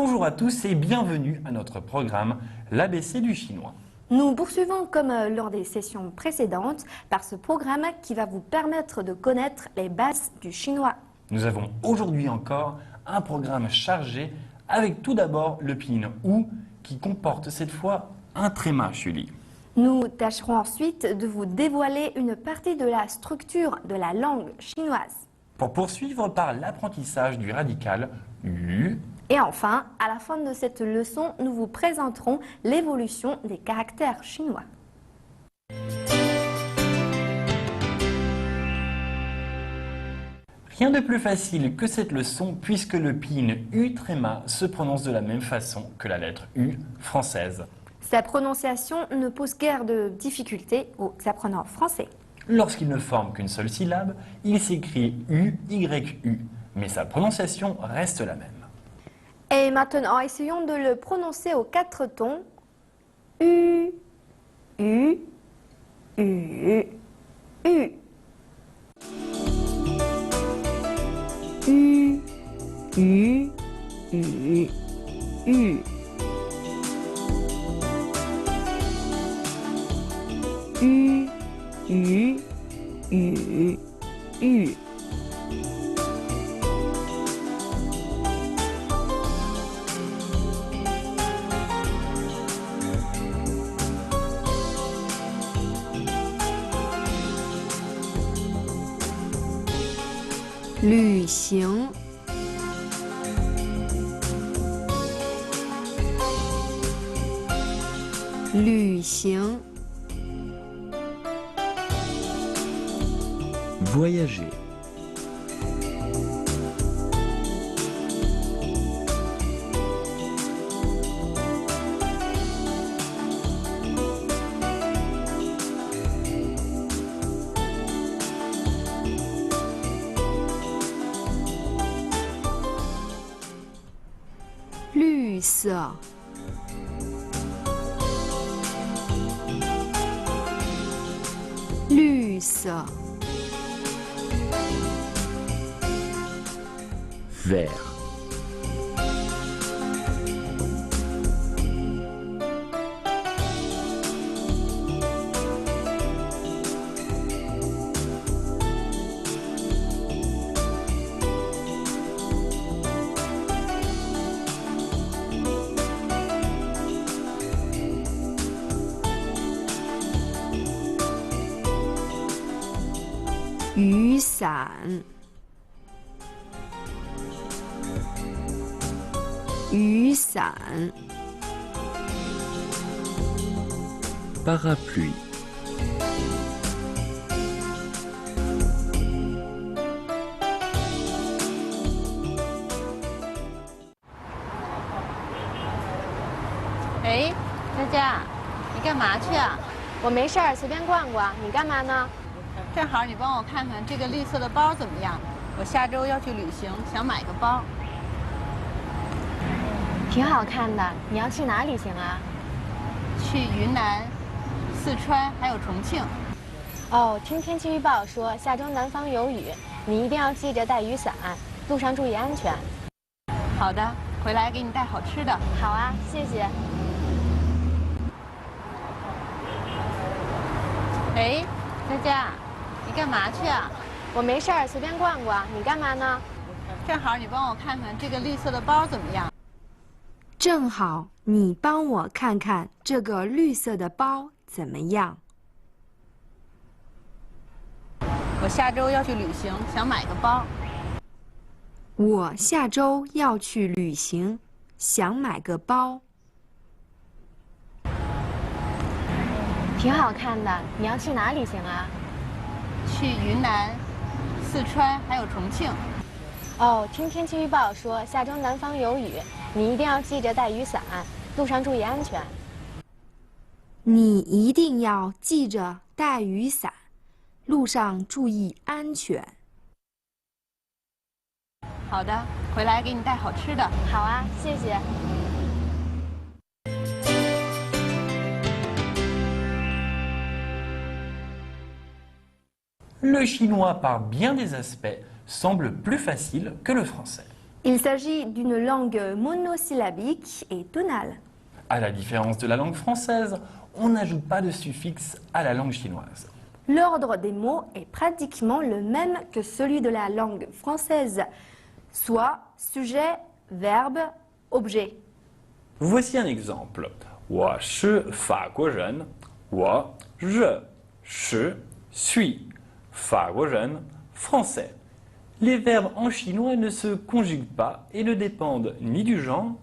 Bonjour à tous et bienvenue à notre programme l'ABC du chinois. Nous poursuivons comme lors des sessions précédentes par ce programme qui va vous permettre de connaître les bases du chinois. Nous avons aujourd'hui encore un programme chargé avec tout d'abord le pinyin ou qui comporte cette fois un tréma, Julie. Nous tâcherons ensuite de vous dévoiler une partie de la structure de la langue chinoise. Pour poursuivre par l'apprentissage du radical U. Et enfin, à la fin de cette leçon, nous vous présenterons l'évolution des caractères chinois. Rien de plus facile que cette leçon puisque le pinyin U tréma se prononce de la même façon que la lettre U française. Sa prononciation ne pose guère de difficultés aux apprenants français. Lorsqu'il ne forme qu'une seule syllabe, il s'écrit U-Y-U, mais sa prononciation reste la même. Et maintenant, essayons de le prononcer aux 4 tons. U, U, U, U. U, U, U, U. U, U, U, U.旅行，旅行， Voyager. Luce. Luce. Vert.雨伞，雨伞， Parapluie. Eh, 佳佳，你干嘛去啊？我没事儿，随便逛逛。你干嘛呢？正好你帮我看看这个绿色的包怎么样？我下周要去旅行，想买个包。挺好看的。你要去哪旅行啊？去云南、四川还有重庆。哦，听天气预报说下周南方有雨，你一定要记着带雨伞，路上注意安全。好的，回来给你带好吃的。好啊，谢谢。哎，佳佳，你干嘛去啊？我没事儿，随便逛逛。你干嘛呢？正好你帮我看看这个绿色的包怎么样？正好你帮我看看这个绿色的包怎么样？我下周要去旅行，想买个包。我下周要去旅行，想买个包。挺好看的。你要去哪旅行啊？去云南、四川还有重庆。哦，听天气预报说下周南方有雨，你一定要记着带雨伞，路上注意安全。你一定要记着带雨伞，路上注意安全。好的，回来给你带好吃的。好啊，谢谢。Le chinois, par bien des aspects, semble plus facile que le français. Il s'agit d'une langue monosyllabique et tonale. À la différence de la langue française, on n'ajoute pas de suffixe à la langue chinoise. L'ordre des mots est pratiquement le même que celui de la langue française, soit sujet, verbe, objet. Voici un exemple. 我是法国人，我je suis 法国人 français. Les verbes en chinois ne se conjuguent pas et ne dépendent ni du genre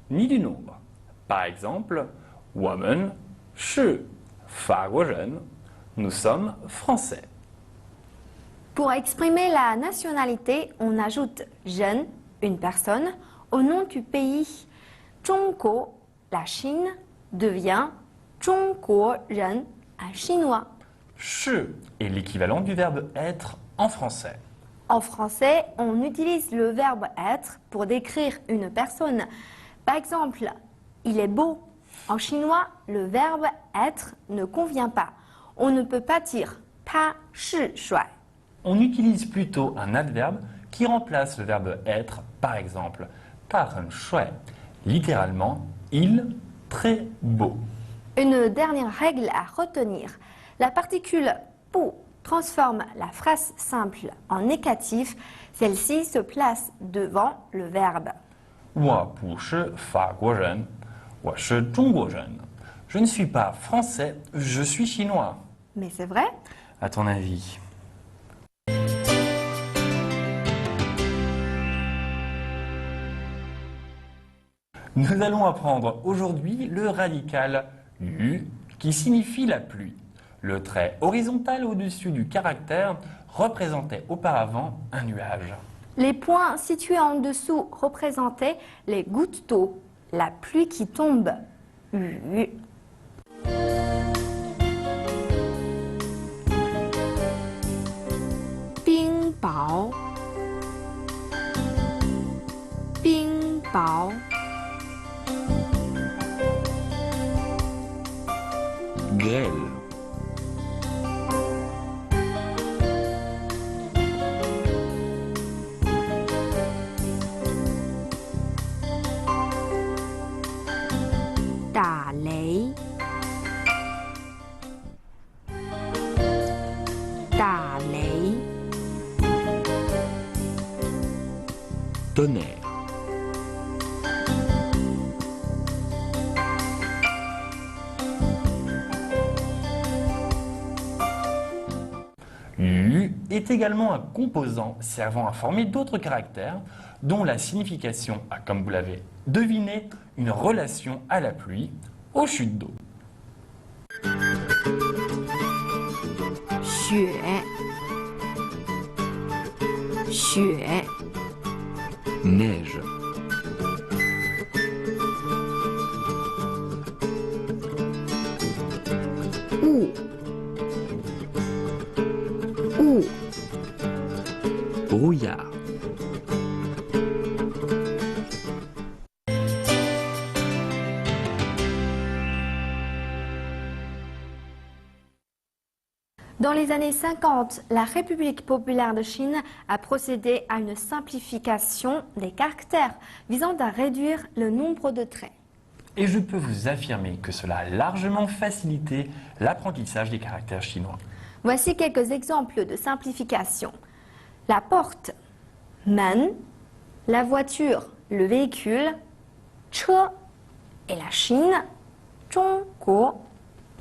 ni du nombre. Par exemple, 我们是法国人, nous sommes français. Pour exprimer la nationalité, on ajoute jeune, une personne, au nom du pays. Zhongguo, la Chine, devient Zhongguoren, un chinois. 是 est l'équivalent du verbe être en français. En français, on utilise le verbe être pour décrire une personne. Par exemple, il est beau. En chinois, le verbe être ne convient pas. On ne peut pas dire ta shi shuai. On utilise plutôt un adverbe qui remplace le verbe être, par exemple, ta hen shui, littéralement, il, très beau. Une dernière règle à retenir. La particule bu transforme la phrase simple en négatif. Celle-ci se place devant le verbe. 我不是法国人，我是中国人。Je ne suis pas français, je suis chinois. Mais c'est vrai? À ton avis? Nous allons apprendre aujourd'hui le radical yu qui signifie la pluie. Le trait horizontal au-dessus du caractère représentait auparavant un nuage. Les points situés en dessous représentaient les gouttes d'eau, la pluie qui tombe. Yu. Bing bao. Bing bao. Grêle. Đả lei. Đả lei. Tonnerre. Yu est également un composant servant à former d'autres caractères dont la signification a, comme vous l'avez deviné, une relation à la pluie, aux chutes d'eau. 雪雪 Neige. Ou Ou Brouillard. Dans les années 50, la République populaire de Chine a procédé à une simplification des caractères visant à réduire le nombre de traits. Et je peux vous affirmer que cela a largement facilité l'apprentissage des caractères chinois. Voici quelques exemples de simplification. La porte, men, la voiture, le véhicule, che, et la Chine, zhongguo.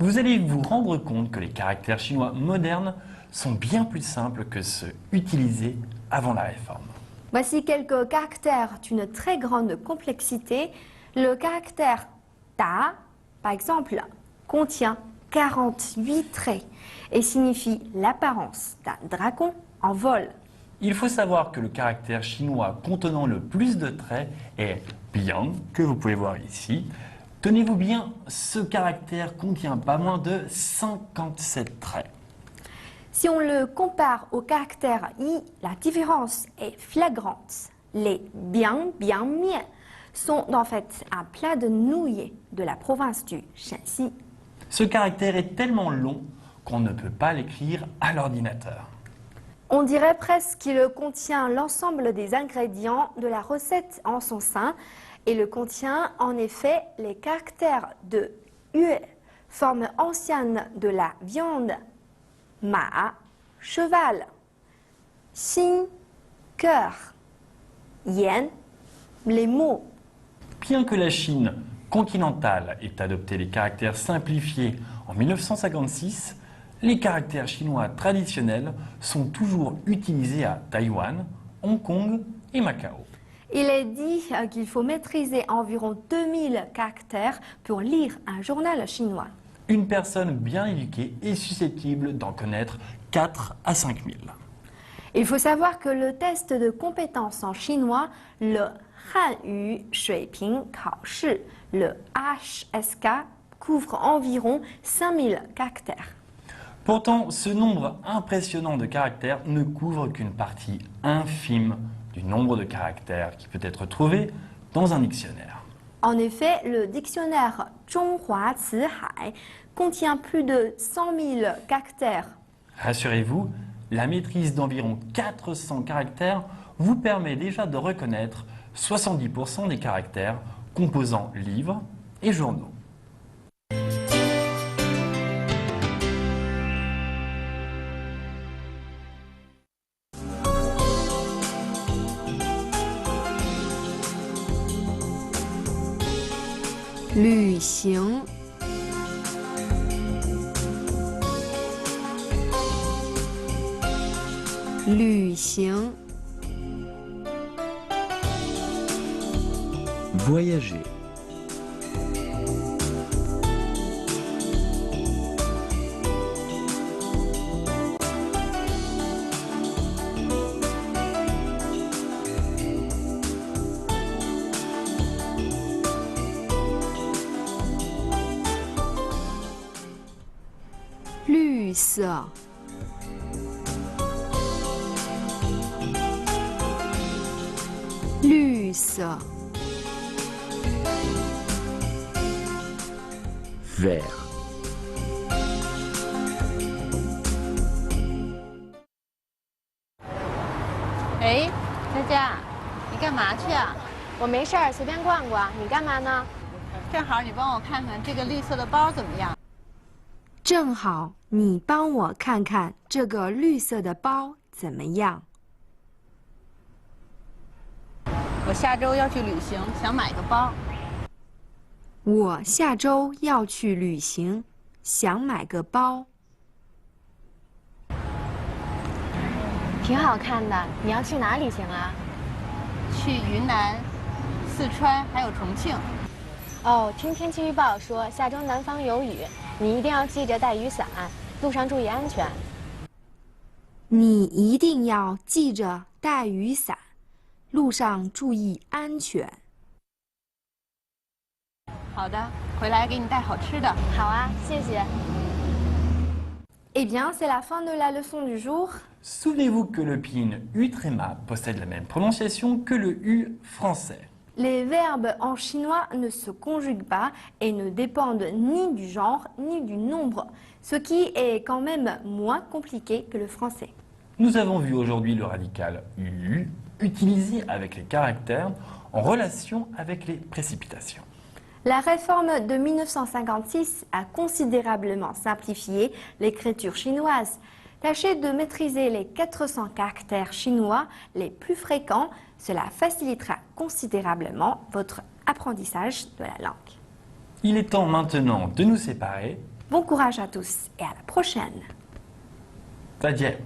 Vous allez vous rendre compte que les caractères chinois modernes sont bien plus simples que ceux utilisés avant la réforme. Voici quelques caractères d'une très grande complexité. Le caractère ta, par exemple, contient 48 traits et signifie l'apparence d'un dragon en vol. Il faut savoir que le caractère chinois contenant le plus de traits est biang, que vous pouvez voir ici. Tenez-vous bien, ce caractère contient pas moins de 57 traits. Si on le compare au caractère i, la différence est flagrante. Les biang biang mian sont en fait un plat de nouilles de la province du Shanxi. Ce caractère est tellement long qu'on ne peut pas l'écrire à l'ordinateur. On dirait presque qu'il contient l'ensemble des ingrédients de la recette en son sein. Et le contient en effet les caractères de yue, forme ancienne de la viande, ma, cheval, xin, cœur, yan, les mots. Bien que la Chine continentale ait adopté les caractères simplifiés en 1956, les caractères chinois traditionnels sont toujours utilisés à Taïwan, Hong Kong et Macao. Il est dit qu'il faut maîtriser environ 2000 caractères pour lire un journal chinois. Une personne bien éduquée est susceptible d'en connaître 4 à 5000. Il faut savoir que le test de compétence en chinois, le Hanyu Shuiping Kaoshi, le HSK, couvre environ 5000 caractères. Pourtant, ce nombre impressionnant de caractères ne couvre qu'une partie infime du nombre de caractères qui peut être trouvé dans un dictionnaire. En effet, le dictionnaire Zhonghua Cihai contient plus de 100 000 caractères. Rassurez-vous, la maîtrise d'environ 400 caractères vous permet déjà de reconnaître 70% des caractères composant livres et journaux. Luxing. Luxing. Voyager. Luce. Luce. Vert. 哎，佳佳，你干嘛去啊？我没事儿，随便逛逛。你干嘛呢？正好你帮我看看这个绿色的包怎么样？正好你帮我看看这个绿色的包怎么样？我下周要去旅行，想买个包。我下周要去旅行，想买个包。挺好看的，你要去哪旅行啊？去云南、四川还有重庆。哦，听天气预报说下周南方有雨，你一定要记着带雨伞，路上注意安全。你一定要记着带雨伞，路上注意安全。好的，回来给你带好吃的。好啊，谢谢。Eh bien, c'est la fin de la leçon du jour. Souvenez-vous que le pinyin U-tréma possède la même prononciation que le U français. Les verbes en chinois ne se conjuguent pas et ne dépendent ni du genre ni du nombre, ce qui est quand même moins compliqué que le français. Nous avons vu aujourd'hui le radical U utilisé avec les caractères en relation avec les précipitations. La réforme de 1956 a considérablement simplifié l'écriture chinoise. Tâchez de maîtriser les 400 caractères chinois les plus fréquents. Cela facilitera considérablement votre apprentissage de la langue. Il est temps maintenant de nous séparer. Bon courage à tous et à la prochaine. 再见。